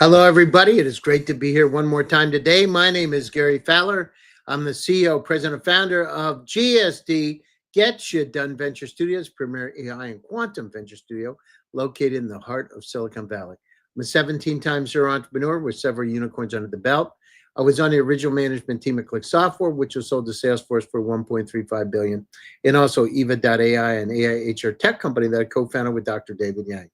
Hello, everybody. It is great to be here one more time today. My name is Gary Fowler. I'm the CEO, president, founder of GSD, Get You Done Venture Studios, premier AI and quantum venture studio located in the heart of Silicon Valley. I'm a 17-time serial entrepreneur with several unicorns under the belt. I was on the original management team at Click Software, which was sold to Salesforce for $1.35 billion, and also Eva.ai, an AI HR tech company that I co-founded with Dr. David Yang.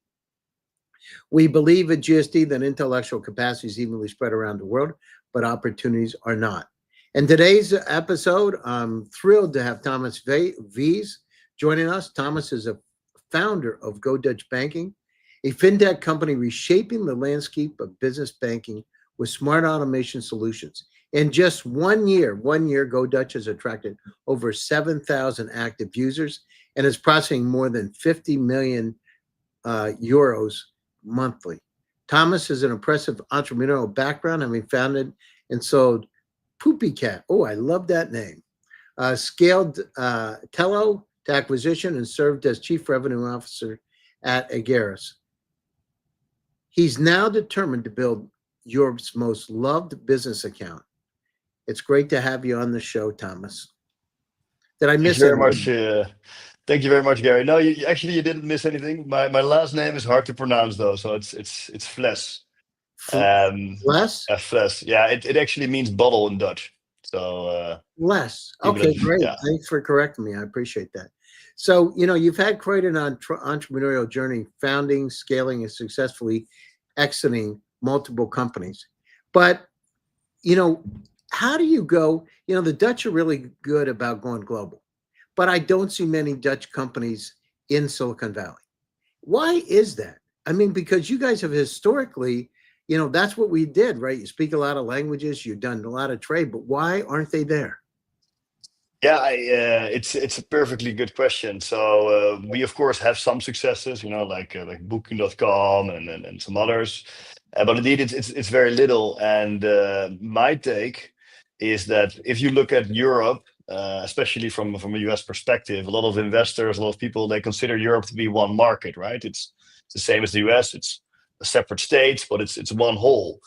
We believe at GSD that intellectual capacity is evenly spread around the world, but opportunities are not. In today's episode, I'm thrilled to have Thomas Vles joining us. Thomas is a founder of GoDutch Banking, a fintech company reshaping the landscape of business banking with smart automation solutions. In just 1 year, GoDutch has attracted over 7,000 active users and is processing more than 50 million euros monthly. Thomas has an impressive entrepreneurial background, having founded and sold Poopy Cat. Oh, I love that name. Scaled Tello to acquisition and served as chief revenue officer at Agaris. He's now determined to build Europe's most loved business account. It's great to have you on the show, Thomas. Did I Thank miss you very anything? much. Thank you very much, Gary. No, you didn't miss anything. My last name is hard to pronounce though, so it's Vles. Um, Less? Vles. Yeah, it actually means bottle in Dutch. So Less. people Okay, that great. yeah. Thanks for correcting me. I appreciate that. So, you've had quite an entrepreneurial journey, founding, scaling, and successfully exiting multiple companies. But, you know, how do you go? The Dutch are really good about going global, but I don't see many Dutch companies in Silicon Valley. Why is that? I mean, because you guys have historically, that's what we did, right? You speak a lot of languages, you've done a lot of trade, but why aren't they there? Yeah, it's a perfectly good question. So we of course have some successes, like Booking.com and some others, but indeed it's very little. And my take is that if you look at Europe, especially from a US perspective, a lot of investors, a lot of people, they consider Europe to be one market, right? It's the same as the US. It's a separate states, but it's one whole.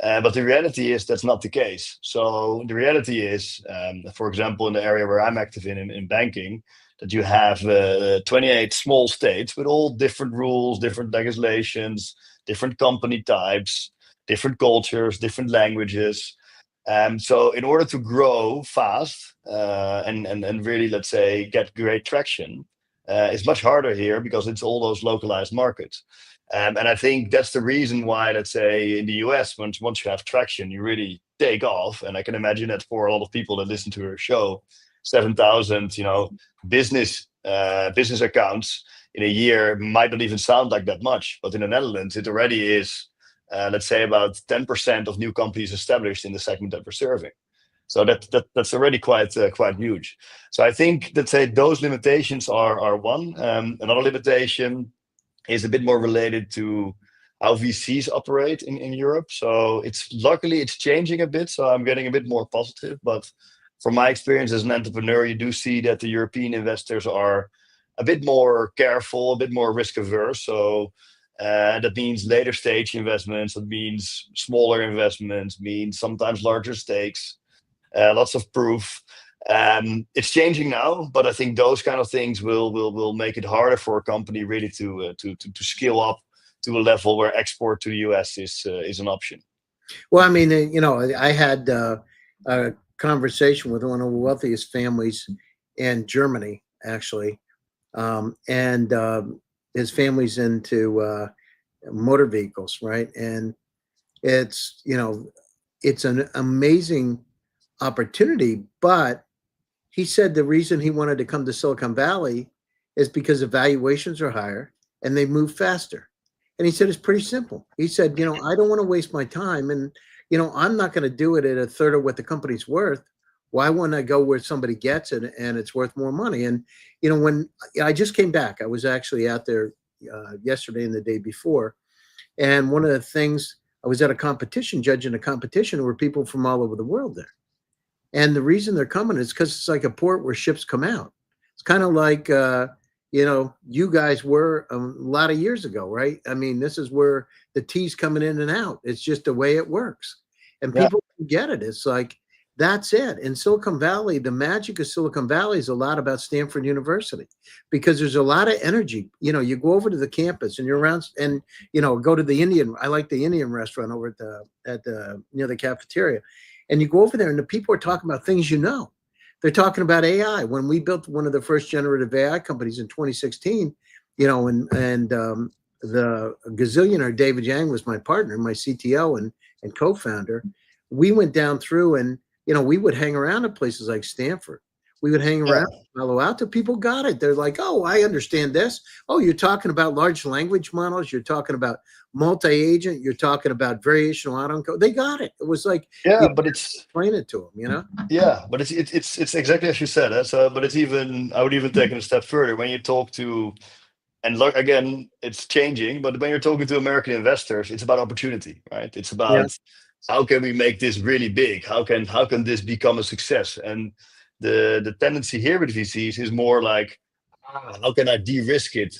But the reality is that's not the case. So the reality is, for example, in the area where I'm active in banking, that you have 28 small states with all different rules, different legislations, different company types, different cultures, different languages. So in order to grow fast and really, let's say, get great traction, it's much harder here because it's all those localized markets. And I think that's the reason why, let's say, in the US, once you have traction, you really take off. And I can imagine that for a lot of people that listen to your show, 7,000, business accounts in a year might not even sound like that much. But in the Netherlands, it already is, let's say, about 10% of new companies established in the segment that we're serving. So that's already quite huge. So I think, let's say, those limitations are one. Another limitation is a bit more related to how VCs operate in Europe. So it's changing a bit. So I'm getting a bit more positive. But from my experience as an entrepreneur, you do see that the European investors are a bit more careful, a bit more risk averse. So that means later stage investments. That means smaller investments. Means sometimes larger stakes. Lots of proof. It's changing now, but I think those kind of things will make it harder for a company really to scale up to a level where export to the US is an option. Well, I mean, I had a conversation with one of the wealthiest families in Germany, actually, and his family's into motor vehicles, right? And it's it's an amazing opportunity, but he said the reason he wanted to come to Silicon Valley is because the valuations are higher and they move faster. And he said it's pretty simple. He said, I don't want to waste my time, and I'm not going to do it at a third of what the company's worth. Why wouldn't I go where somebody gets it and it's worth more money? And when I just came back, I was actually out there yesterday and the day before, and one of the things, I was at a competition, judging a competition, where people from all over the world there. And the reason they're coming is because it's like a port where ships come out. It's kind of like, you guys were a lot of years ago, right? I mean, this is where the tea's coming in and out. It's just the way it works. And Yeah. people get it. It's like, that's it. In Silicon Valley, the magic of Silicon Valley is a lot about Stanford University because there's a lot of energy. You go over to the campus and you're around and, go to the I like the Indian restaurant over at the near the cafeteria. And you go over there and the people are talking about things they're talking about AI. When we built one of the first generative AI companies in 2016, and the gazillionaire David Yang was my partner, my CTO and co-founder. We went down through and we would hang around at places like Stanford. We would hang Yeah. around Palo Alto. People got it. They're like, oh, I understand this. Oh, you're talking about large language models. You're talking about multi-agent. You're talking about variational autoencode. They got it. It was like Yeah, you but it's explain it to them. yeah, but it's exactly as you said. So, but it's even I would even take it a step further when you talk to and look again, it's changing. But when you're talking to American investors, it's about opportunity, right? It's Yeah. about how can we make this really big? How can this become a success? And the tendency here with VCs is more like, how can I de-risk it?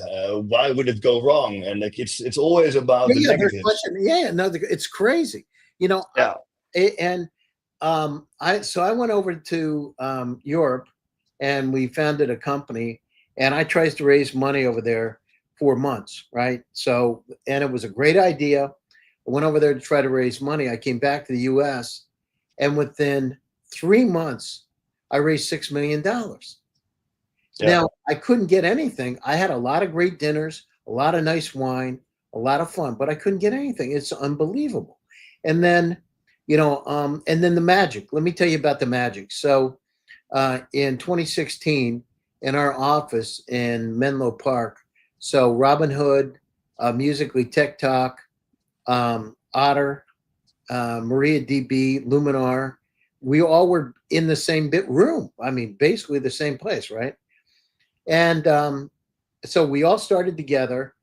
Why would it go wrong? And like it's always about the Yeah, they're negatives. questioning. Yeah, no, it's crazy. You know, I, Yeah, and I went over to Europe, and we founded a company, and I tried to raise money over there for months, right? So, and it was a great idea. I went over there to try to raise money. I came back to the U.S., and within 3 months, I raised $6 million. yeah, Now, I couldn't get anything. I had a lot of great dinners, a lot of nice wine, a lot of fun, but I couldn't get anything. It's unbelievable. And then, and then the magic. Let me tell you about the magic. So, in 2016, in our office in Menlo Park, so Robin Hood, Musically TikTok, Otter, MariaDB, Luminar, we all were in the same bit room. I mean, basically the same place, right? And so we all started together.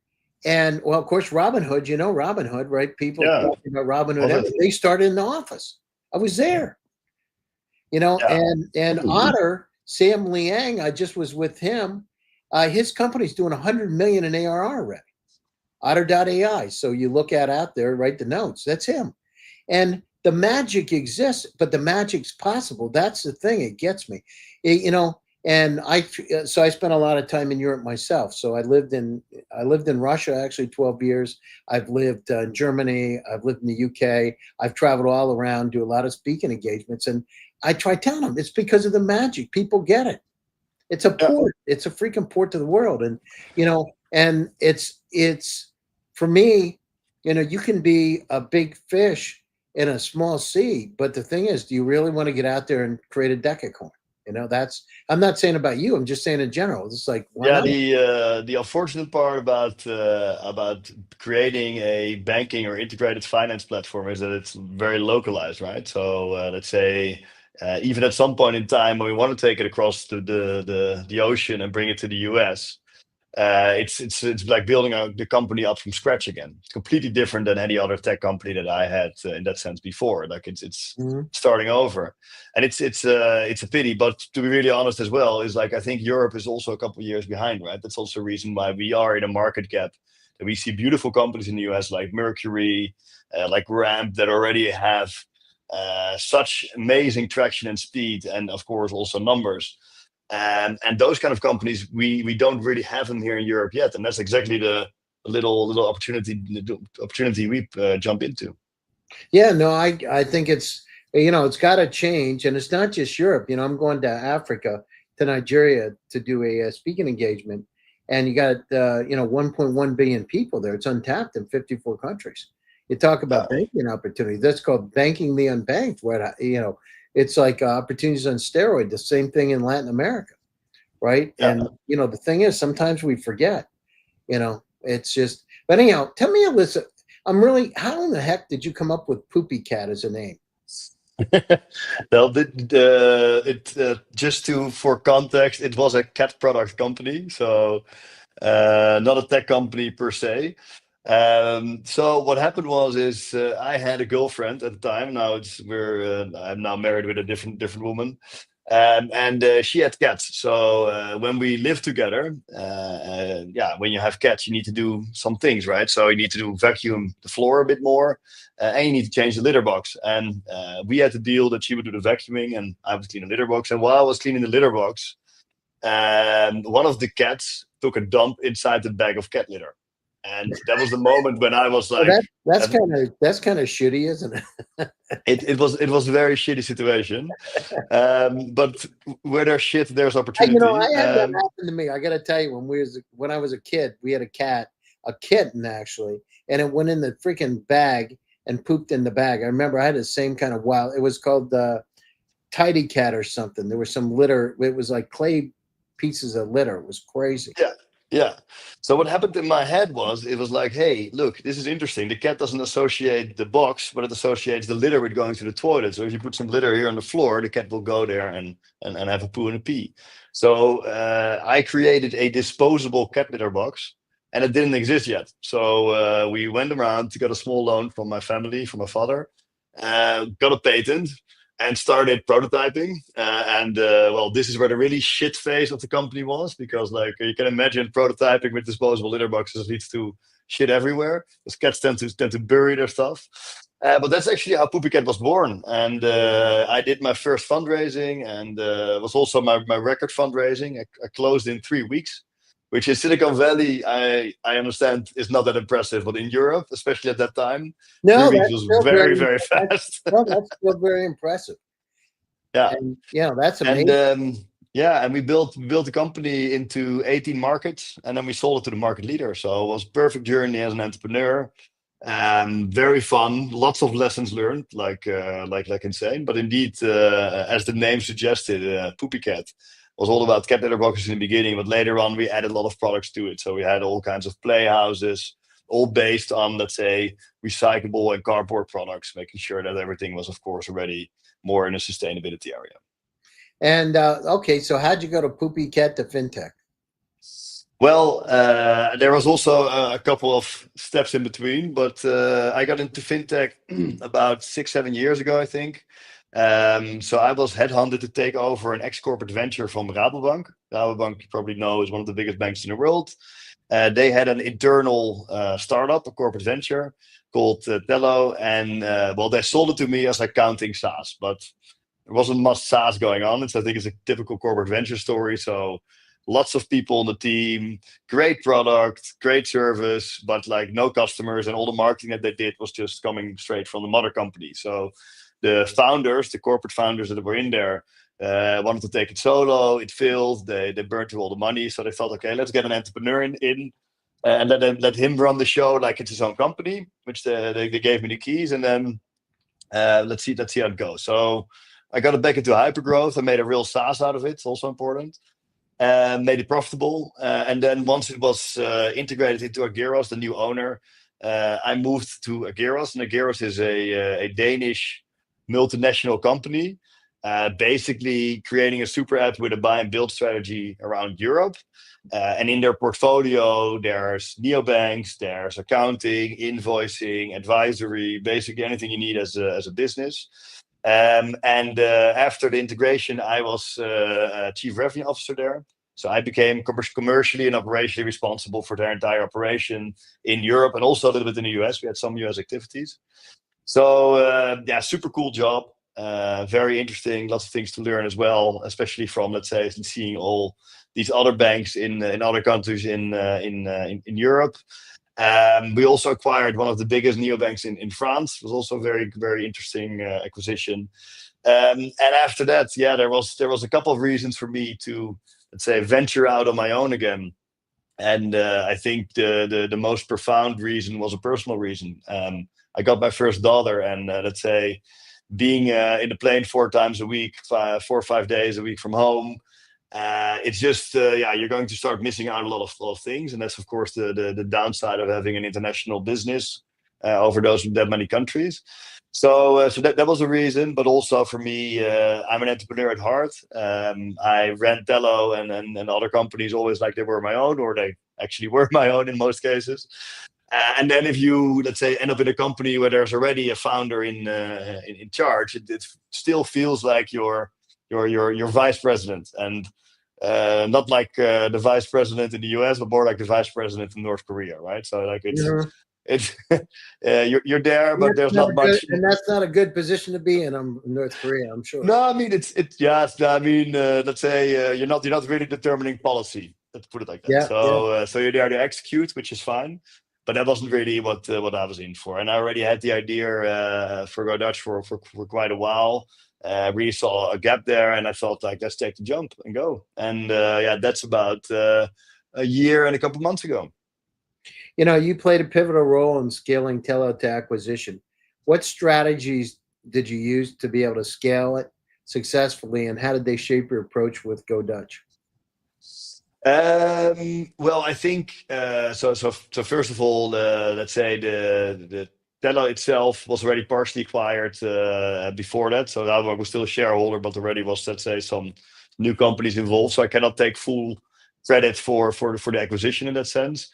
And well, of course, Robin Hood, Robin Hood, right? People yeah. talking about Robin Hood. Love it. They started in the office. I was there, Yeah, and Otter, Sam Liang, I just was with him. His company's doing 100 million in ARR already. Otter.ai. So you look at out there, write the notes. That's him. And the magic exists, but the magic's possible. That's the thing. It gets me. And I spent a lot of time in Europe myself. So I lived in Russia actually 12 years. I've lived in Germany. I've lived in the UK. I've traveled all around, do a lot of speaking engagements, and I try telling them it's because of the magic. People get it. It's a yeah. port. It's a freaking port to the world, and it's for me. You can be a big fish in a small sea, but the thing is, do you really want to get out there and create a decacorn? That's I'm not saying about you. I'm just saying in general. It's like, why Yeah, not? the unfortunate part about creating a banking or integrated finance platform is that it's very localized, right? So let's say even at some point in time when we want to take it across the ocean and bring it to the US, it's like building the company up from scratch again. It's completely different than any other tech company that I had in that sense before. Like it's Mhm. starting over, and it's a pity. But to be really honest as well, is like I think Europe is also a couple of years behind, right? That's also a reason why we are in a market gap. That we see beautiful companies in the US like Mercury, like Ramp that already have such amazing traction and speed, and of course also numbers. And those kind of companies, we don't really have them here in Europe yet, and that's exactly the little opportunity the opportunity we jump into. Yeah, no, I think it's got to change, and it's not just Europe. I'm going to Africa, to Nigeria, to do a speaking engagement, and you got 1.1 billion people there. It's untapped in 54 countries. You talk Yeah, about banking opportunities. That's called banking the unbanked. What it's like opportunities on steroid. The same thing in Latin America, right? yeah. And the thing is, sometimes we forget. It's just. But anyhow, tell me, Alyssa. How in the heck did you come up with Poopy Cat as a name? Well, it just to for context, it was a cat product company, so not a tech company per se. So what happened was is I had a girlfriend at the time. Now I'm now married with a different woman. And she had cats. So when we lived together, yeah, when you have cats, you need to do some things, right? So you need to do vacuum the floor a bit more, and you need to change the litter box. And we had the deal that she would do the vacuuming, and I would clean the litter box. And while I was cleaning the litter box, one of the cats took a dump inside the bag of cat litter. And that was the moment when I was Well, like, that's kind of shitty, isn't it? it was a very shitty situation. But where there's shit, there's You know, opportunity. I had that happen to me. I got to tell you, when I was a kid, we had a kitten actually, and it went in the freaking bag and pooped in the bag. I remember I had the same kind of wild. It was called the Tidy Cat or something. There was some litter. It was like clay pieces of litter. It was crazy. Yeah, yeah. So what happened in my head was, it was like, hey, look, this is interesting. The cat doesn't associate the box, but it associates the litter with going to the toilet. So if you put some litter here on the floor, the cat will go there and have a poo and a pee. So I created a disposable cat litter box, and it didn't exist yet. So we went around to get a small loan from my family, from my father, got a patent, and started prototyping. Well, this is where the really shit phase of the company was, because like you can imagine, prototyping with disposable litter boxes leads to shit everywhere, because cats tend to bury their stuff. But that's actually how Poopy Cat was born. And I did my first fundraising, and was also my record fundraising. I closed in 3 weeks, which in Silicon Valley, I understand is not that impressive, but in Europe, especially at that time, three No, weeks that's was still very, very fast. that's still very impressive. Yeah. And that's And amazing. yeah, and we built the company into 18 markets, and then we sold it to the market leader. So it was a perfect journey as an entrepreneur. Very fun, lots of lessons learned, like insane. But indeed, as the name suggested, Poopy Cat was all about cat litter boxes in the beginning, but later on we added a lot of products to it. So we had all kinds of playhouses, all based on, let's say, recyclable and cardboard products, making sure that everything was, of course, already more in a sustainability area. And okay, so how'd you go to Poopy Cat to fintech? Well, there was also a couple of steps in between, but I got into fintech about 6, 7 years ago, I think. So I was headhunted to take over an ex-corporate venture from Rabobank. Rabobank, you probably know, is one of the biggest banks in the world. They had an internal startup, a corporate venture called Tello, and well, they sold it to me as accounting SaaS, but there wasn't much SaaS going on. I think it's a typical corporate venture story. So lots of people on the team, great product, great service, but like no customers, and all the marketing that they did was just coming straight from the mother company. So the founders, the corporate founders that were in there, wanted to take it solo. It failed. They burned through all the money. So they thought, okay, let's get an entrepreneur in and let him run the show like it's his own company, which they gave me the keys, and then let's see how it goes. So I got it back into hypergrowth. I made a real SaaS out of it. It's also important. And made it profitable. And then once it was integrated into Ageros, the new owner, I moved to Ageros. And Ageros is a Danish multinational company, basically creating a super app with a buy and build strategy around Europe. And in their portfolio, there's neobanks, there's accounting, invoicing, advisory, basically anything you need as a business. And after the integration, I was chief revenue officer there. So I became commercially and operationally responsible for their entire operation in Europe, and also a little bit in the US. We had some US activities. So yeah, super cool job. Very interesting. Lots of things to learn as well, especially from, let's say, seeing all these other banks in other countries in Europe. We also acquired one of the biggest neobanks in France. It was also a very, very interesting acquisition. And after that, yeah, there was a couple of reasons for me to, let's say, venture out on my own again. And I think the most profound reason was a personal reason. I got my first daughter, and let's say, being in the plane 4 times a week, 4 or 5 days a week from home, it's just yeah, you're going to start missing out a lot of things, and that's of course the downside of having an international business over that many countries. So that was a reason, but also for me, I'm an entrepreneur at heart. I ran Tello and other companies always like they were my own, or they actually were my own in most cases. And then if you, let's say, end up in a company where there's already a founder in charge, it still feels like you're your vice president, and not like the vice president in the US, but more like the vice president in North Korea, right? So like it's you're there, And but that's there's not not a good, much. and that's not a good position to be in. North Korea, I'm sure. No, I mean I mean, let's say you're not really determining policy. Let's put it like that. Yeah, yeah. So you're there to execute, which is fine, but that wasn't really what I was in for. And I already had the idea for GoDutch for quite a while. Really saw a gap there, and I felt like let's take the jump and go. And yeah, that's about a year and a couple months ago. You played a pivotal role in scaling Tello to acquisition. What strategies did you use to be able to scale it successfully, and how did they shape your approach with GoDutch? Well, I think so. First of all, let's say the Tello itself was already partially acquired before that. So now I was still a shareholder, but already was, let's say, some new companies involved. So I cannot take full credit for the acquisition in that sense.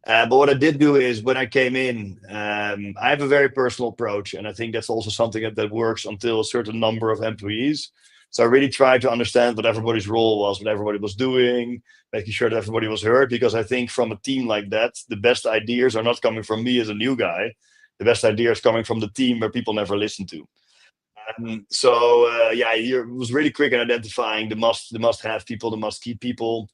But what I did do is when I came in, I have a very personal approach, and I think that's also something that works until a certain number of employees. So I really tried to understand what everybody's role was, what everybody was doing, making sure that everybody was heard. Because I think from a team like that, the best ideas are not coming from me as a new guy. The best ideas coming from the team where people never listen to. Yeah, he was really quick in identifying the must-have people, the must-keep people.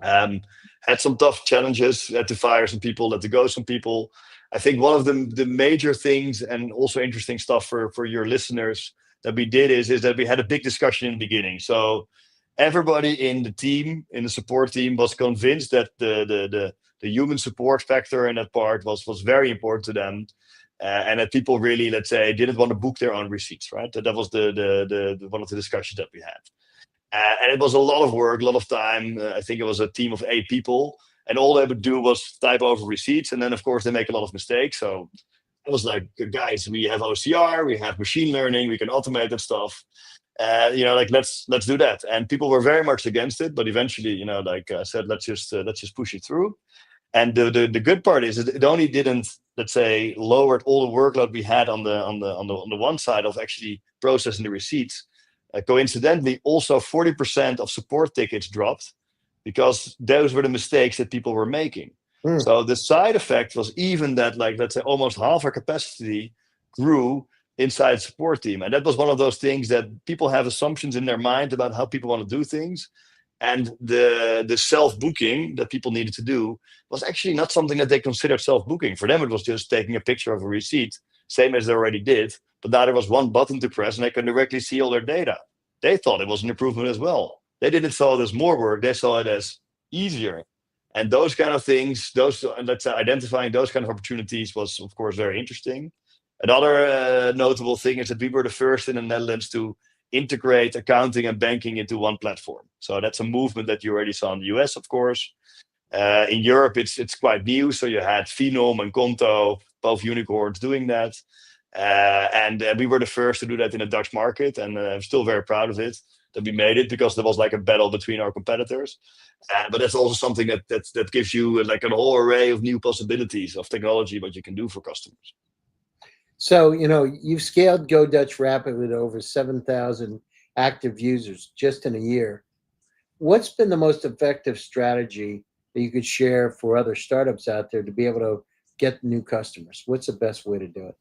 Um, had some tough challenges, had to fire some people, had to go some people. I think one of the major things, and also interesting stuff for your listeners, that we did is that we had a big discussion in the beginning. So everybody in the team, in the support team, was convinced that the human support factor in that part was very important to them. And that people really, let's say, didn't want to book their own receipts, right? That was the one of the discussions that we had. And it was a lot of work, a lot of time. I think it was a team of 8 people, and all they would do was type over receipts. And then, of course, they make a lot of mistakes. So I was like, guys, we have OCR, we have machine learning, we can automate that stuff. Like let's do that. And people were very much against it, but eventually, like I said, let's just push it through. And the good part is it only didn't, let's say, lowered all the workload we had on the one side of actually processing the receipts. Coincidentally, also 40% of support tickets dropped because those were the mistakes that people were making. So the side effect was even that, like, let's say, almost half our capacity grew inside support team. And that was one of those things that people have assumptions in their mind about how people want to do things. And the self-booking that people needed to do was actually not something that they considered self-booking. For them, it was just taking a picture of a receipt, same as they already did. But now there was one button to press and they can directly see all their data. They thought it was an improvement as well. They didn't saw it as more work. They saw it as easier. And those kind of things, let's say, identifying those kind of opportunities was, of course, very interesting. Another notable thing is that we were the first in the Netherlands to integrate accounting and banking into one platform. So that's a movement that you already saw in the US, of course. In Europe, it's quite new. So you had Phenom and Conto, both unicorns, doing that. And we were the first to do that in the Dutch market. And I'm still very proud of it, that we made it, because there was like a battle between our competitors. But that's also something that gives you like a whole array of new possibilities of technology, what you can do for customers. So, you've scaled GoDutch rapidly to over 7,000 active users just in a year. What's been the most effective strategy that you could share for other startups out there to be able to get new customers? What's the best way to do it?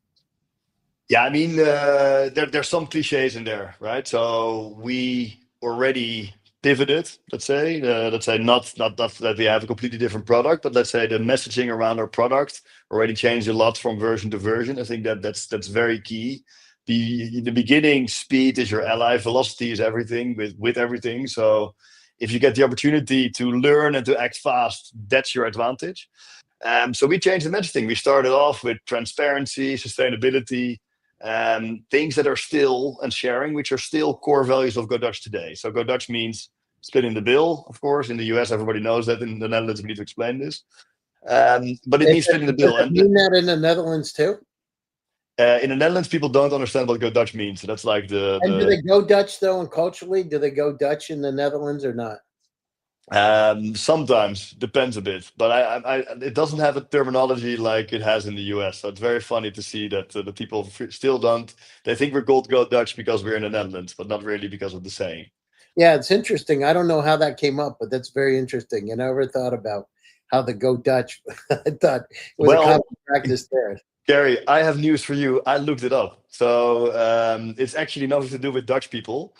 Yeah, I mean, there's some cliches in there, right? So we already pivoted, let's say not that we have a completely different product, but let's say the messaging around our product already changed a lot from version to version. I think that's very key. In the beginning, speed is your ally, velocity is everything with everything. So if you get the opportunity to learn and to act fast, that's your advantage. So we changed the messaging. We started off with transparency, sustainability, things that are still, and sharing, which are still core values of GoDutch today. So GoDutch means splitting the bill, of course. In the US, everybody knows that. In the Netherlands, we need to explain this. But it means splitting the bill. Does it mean that in the Netherlands too? In the Netherlands, people don't understand what GoDutch means. So that's like And do they go Dutch though? And culturally, do they go Dutch in the Netherlands or not? Sometimes depends a bit, but it doesn't have a terminology like it has in the US. So it's very funny to see that the people still don't. They think we're called Go Dutch because we're in the Netherlands, but not really because of the saying. Yeah, it's interesting. I don't know how that came up, but that's very interesting. I never thought about how the Go Dutch. I thought it was a common Well, practice there. Gary, I have news for you. I looked it up. So it's actually nothing to do with Dutch people.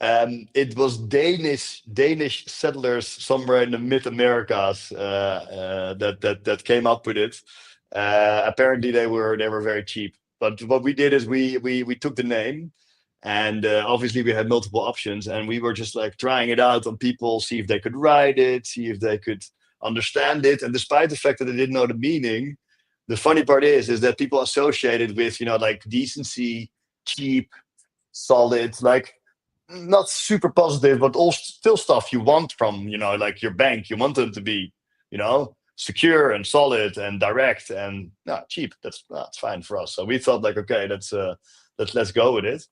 It was Danish settlers somewhere in the mid Americas that came up with it. Apparently, they were very cheap. But what we did is we took the name, and obviously we had multiple options, and we were just like trying it out on people, see if they could write it, see if they could understand it. And despite the fact that they didn't know the meaning, the funny part is that people associate it with like decency, cheap, solid, like not super positive, but all still stuff you want from like your bank. You want them to be secure and solid and direct and cheap. That's fine for us. So we thought like, okay, let's go with it.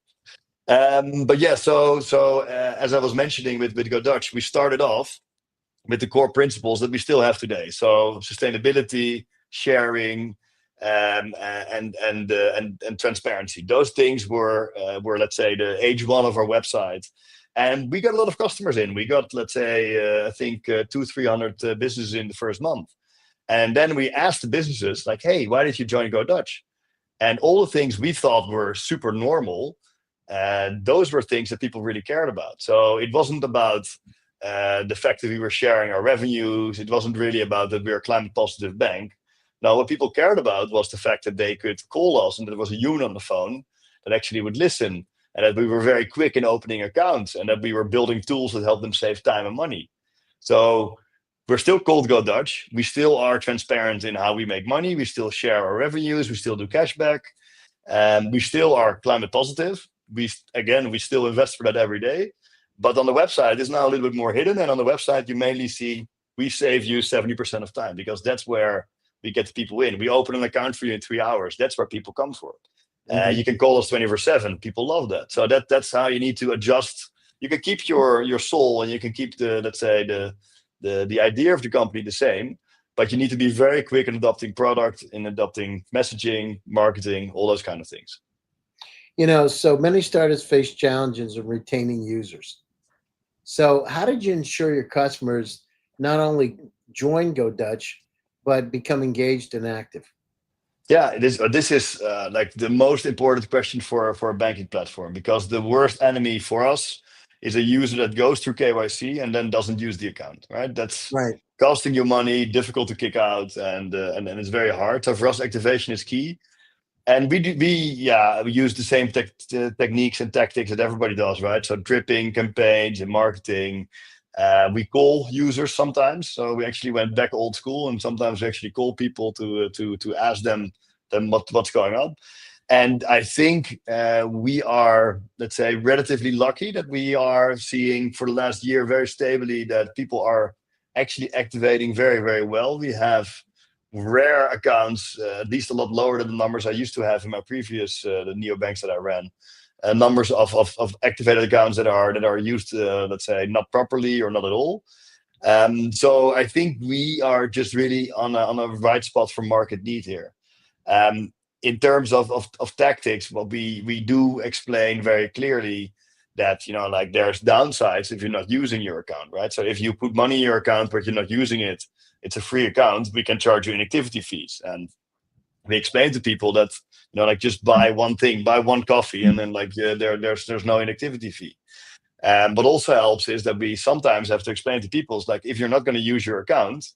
But yeah, so as I was mentioning with GoDutch, we started off with the core principles that we still have today. So sustainability, sharing, and transparency. Those things were let's say the H1 of our website, and we got a lot of customers in. We got, let's say, I think 200-300 businesses in the first month, and then we asked the businesses like, "Hey, why did you join GoDutch?" And all the things we thought were super normal, those were things that people really cared about. So it wasn't about the fact that we were sharing our revenues. It wasn't really about that we are a climate positive bank. Now, what people cared about was the fact that they could call us and there was a human on the phone that actually would listen, and that we were very quick in opening accounts, and that we were building tools that helped them save time and money. So we're still called Go Dutch. We still are transparent in how we make money. We still share our revenues. We still do cashback. We still are climate positive. We still invest for that every day. But on the website, it's now a little bit more hidden. And on the website, you mainly see we save you 70% of time, because that's where we get people in. We open an account for you in 3 hours. That's where people come for. Mhm. You can call us 24/7. People love that. So that's how you need to adjust. You can keep your soul, and you can keep the, let's say, the idea of the company the same, but you need to be very quick in adopting product, in adopting messaging, marketing, all those kind of things. So many startups face challenges in retaining users. So, how did you ensure your customers not only join GoDutch, but become engaged and active? Yeah, this is like the most important question for a banking platform, because the worst enemy for us is a user that goes through KYC and then doesn't use the account. Right? That's Right. costing you money, difficult to kick out, and it's very hard. So for us, activation is key. And we use the same techniques and tactics that everybody does, right? So dripping campaigns and marketing. We call users sometimes, so we actually went back old school, and sometimes we actually call people to ask them what's going on. And I think we are, let's say, relatively lucky that we are seeing for the last year very stably that people are actually activating very, very well. We have rare accounts, at least a lot lower than the numbers I used to have in my previous the neobanks that I ran. Numbers of activated accounts that are used, let's say, not properly or not at all. So I think we are just really on a right spot for market need here. In terms of tactics, what we do explain very clearly that like there's downsides if you're not using your account, right? So if you put money in your account but you're not using it, it's a free account, we can charge you inactivity fees. And we explain to people that like just buy one thing, buy one coffee, and then like there's no inactivity fee. What also helps is that we sometimes have to explain to people, it's like, if you're not going to use your account,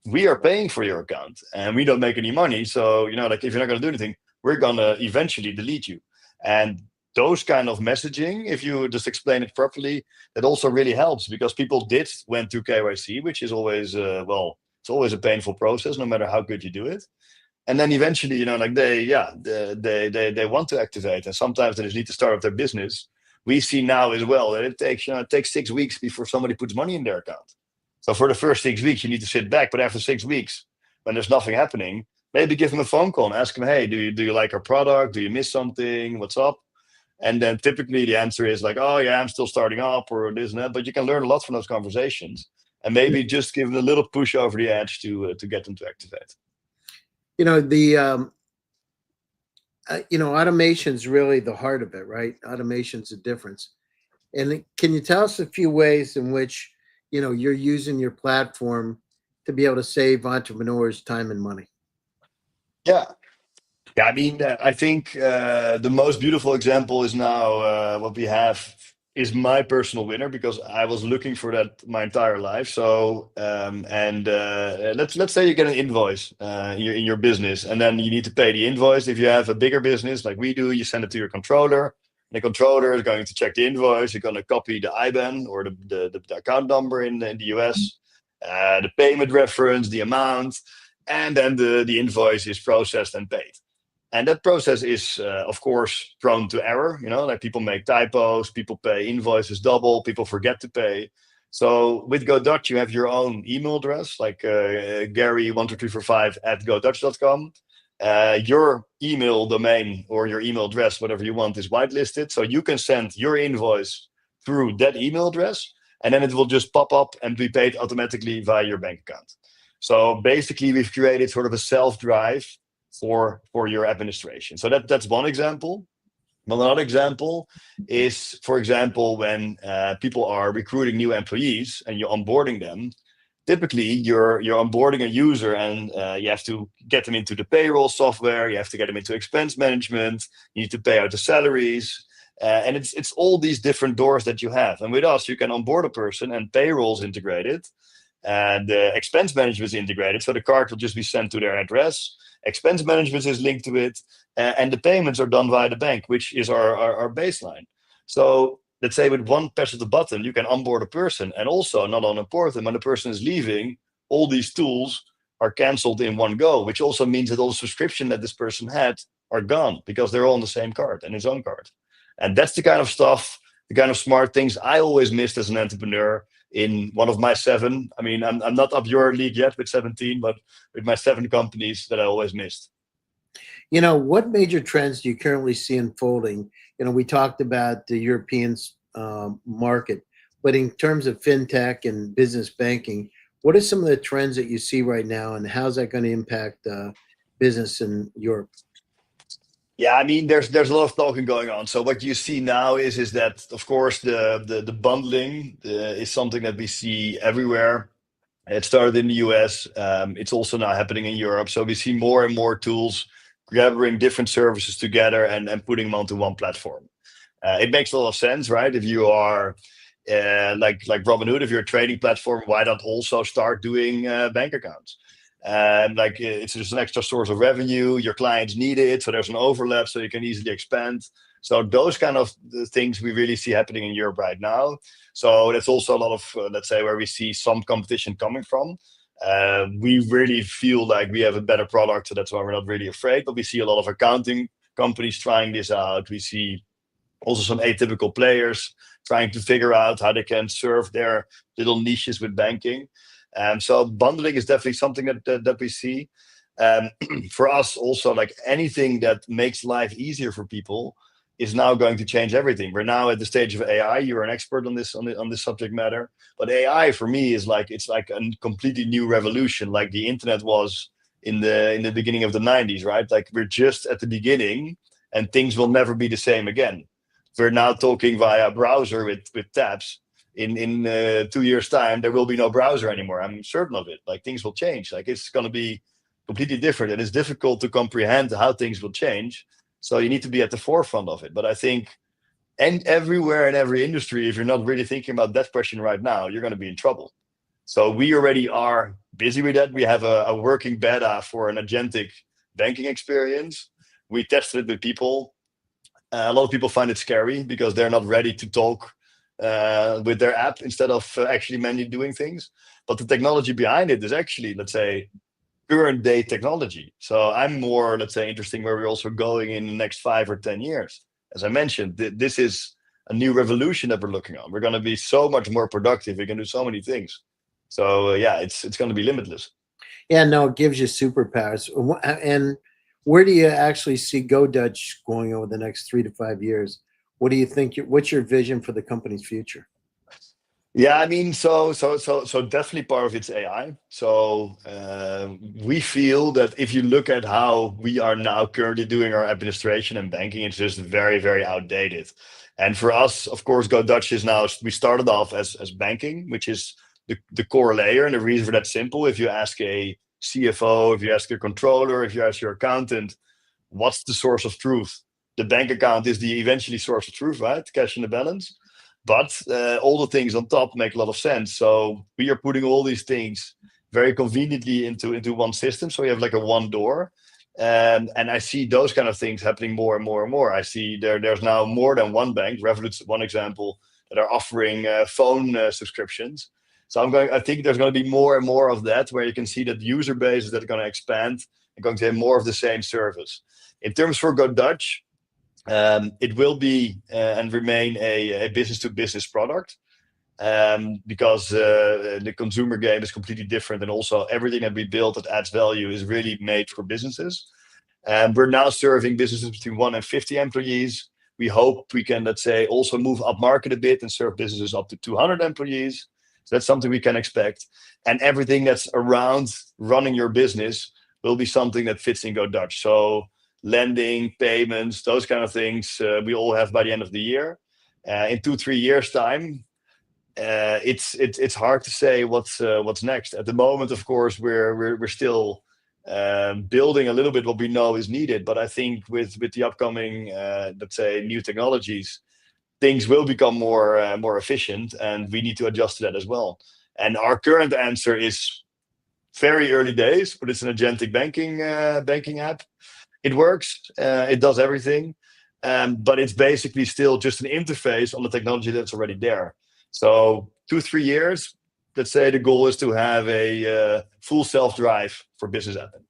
we are paying for your account and we don't make any money. So like if you're not going to do anything, we're going to eventually delete you. And those kind of messaging, if you just explain it properly, that also really helps, because people went through KYC, which is always it's always a painful process no matter how good you do it. And then eventually like they want to activate, and sometimes they just need to start up their business. We see now as well that it takes 6 weeks before somebody puts money in their account. So for the first 6 weeks you need to sit back, but after 6 weeks, when there's nothing happening, maybe give them a phone call and ask them, hey, do you like our product? Do you miss something? What's up? And then typically the answer is like, oh yeah, I'm still starting up, or this and that. But you can learn a lot from those conversations. and maybe just give them a little push over the edge to get them to activate. The automation's really the heart of it, right? Automation's the difference. And can you tell us a few ways in which you're using your platform to be able to save entrepreneurs time and money? Yeah. Yeah, I mean, I think the most beautiful example is now what we have is my personal winner, because I was looking for that my entire life. So, and let's say you get an invoice in your business, and then you need to pay the invoice. If you have a bigger business like we do, you send it to your controller. The controller is going to check the invoice. You're going to copy the IBAN or the account number in the US, the payment reference, the amount, and then the invoice is processed and paid. And that process is, of course, prone to error. Like people make typos, people pay invoices double, people forget to pay. So with GoDutch, you have your own email address, like Gary12345@godutch.com. Your email domain or your email address, whatever you want, is whitelisted. So you can send your invoice through that email address, and then it will just pop up and be paid automatically via your bank account. So basically, we've created sort of a self-drive for your administration. So that's one example. Well, another example is, for example, when people are recruiting new employees and you're onboarding them. Typically, you're onboarding a user, and you have to get them into the payroll software. You have to get them into expense management. You need to pay out the salaries, and it's all these different doors that you have. And with us, you can onboard a person, and payroll's integrated, and the expense management is integrated. So the card will just be sent to their address. Expense management is linked to it, and the payments are done via the bank, which is our baseline. So let's say with one press of the button, you can onboard a person, and also not only import them, when the person is leaving, all these tools are canceled in one go, which also means that all the subscription that this person had are gone, because they're all on the same card and his own card. And that's the kind of stuff, the kind of smart things I always missed as an entrepreneur in one of my 7. I mean, I'm not up your league yet with 17, but with my 7 companies that I always missed. What major trends do you currently see unfolding? We talked about the European market, but in terms of fintech and business banking, what are some of the trends that you see right now, and how's that going to impact business in Europe? Yeah, I mean, there's a lot of talking going on. So what you see now is that, of course, the bundling is something that we see everywhere. It started in the US. It's also now happening in Europe. So we see more and more tools gathering different services together and putting them onto one platform. It makes a lot of sense, right? If you are like Robinhood, if you're a trading platform, why not also start doing bank accounts? It's just an extra source of revenue. Your clients need it, so there's an overlap, so you can easily expand. So those kind of things we really see happening in Europe right now. So that's also a lot of, let's say, where we see some competition coming from. We really feel like we have a better product, so that's why we're not really afraid. But we see a lot of accounting companies trying this out. We see also some atypical players trying to figure out how they can serve their little niches with banking. So bundling is definitely something that we see. For us also, like anything that makes life easier for people is now going to change everything. We're now at the stage of AI. You're an expert on this subject matter, but AI for me is it's like a completely new revolution, like the internet was in the beginning of the 90s, right? Like we're just at the beginning, and things will never be the same again. We're now talking via browser with tabs. In 2 years' time, there will be no browser anymore. I'm certain of it. Like things will change. Like it's going to be completely different, and it's difficult to comprehend how things will change. So you need to be at the forefront of it. But I think, and everywhere in every industry, if you're not really thinking about that question right now, you're going to be in trouble. So we already are busy with that. We have a working beta for an agentic banking experience. We tested it with people. A lot of people find it scary because they're not ready to talk with their app instead of actually manually doing things. But the technology behind it is actually, let's say, current day technology. So I'm more, let's say, interesting where we're also going in the next 5 or 10 years. As I mentioned, this is a new revolution that we're looking on. We're going to be so much more productive. We can do so many things. So yeah, it's going to be limitless. Yeah, no, it gives you superpowers. And where do you actually see GoDutch going over the next 3 to 5 years? What do you think? What's your vision for the company's future? Yeah, I mean, so definitely part of it's AI. So we feel that if you look at how we are now currently doing our administration and banking, it's just very, very outdated. And for us, of course, GoDutch is now, we started off as banking, which is the core layer. And the reason for that simple, if you ask a CFO, if you ask your controller, if you ask your accountant, what's the source of truth? The bank account is the eventually source of truth, right? Cash in the balance. But all the things on top make a lot of sense. So we are putting all these things very conveniently into one system. So you have like a one door. And I see those kind of things happening more and more and more. I see there's now more than one bank, Revolut's one example, that are offering phone subscriptions. So I think there's going to be more and more of that, where you can see that user bases that are going to expand and going to have more of the same service. In terms for GoDutch, it will be and remain a business to business product, because the consumer game is completely different, and also everything that we build that adds value is really made for businesses. We're now serving businesses between 1 and 50 employees. We hope we can, let's say, also move up market a bit and serve businesses up to 200 employees. So that's something we can expect. And everything that's around running your business will be something that fits in GoDutch. So lending, payments, those kind of things, we all have by the end of the year. In 2-3 years time, it's hard to say what's next. At the moment, of course, we're still building a little bit what we know is needed. But I think with the upcoming, let's say, new technologies, things will become more efficient, and we need to adjust to that as well. And our current answer is very early days, but it's an agentic banking app. It works. It does everything. But it's basically still just an interface on the technology that's already there. So 2-3 years, let's say the goal is to have a full self-drive for business admin.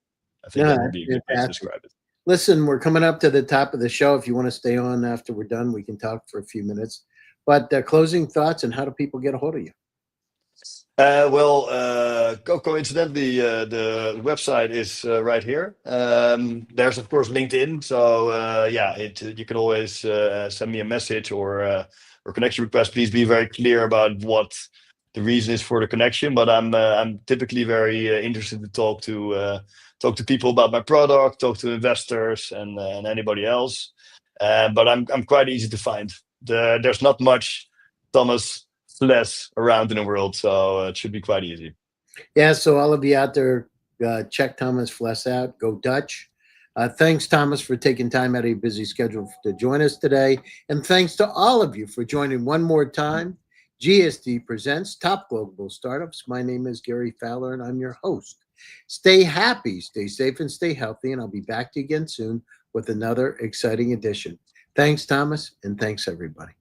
I think No, that would be a good way to fantastic. describe it. Listen, we're coming up to the top of the show. If you want to stay on after we're done, we can talk for a few minutes. But closing thoughts, and how do people get a hold of you? Coincidentally, the website is right here. There's of course LinkedIn, so yeah, you can always send me a message or connection request. Please be very clear about what the reason is for the connection. But I'm typically very interested to talk to people about my product, talk to investors and anybody else. But I'm quite easy to find. There's not much Thomas Vles around in the world, so it should be quite easy. Yeah, so all of you out there, check Thomas Fless out. Go Dutch. Thanks, Thomas, for taking time out of your busy schedule to join us today. And thanks to all of you for joining one more time. GSD presents Top Global Startups. My name is Gary Fowler, and I'm your host. Stay happy, stay safe, and stay healthy. And I'll be back to you again soon with another exciting edition. Thanks, Thomas, and thanks, everybody.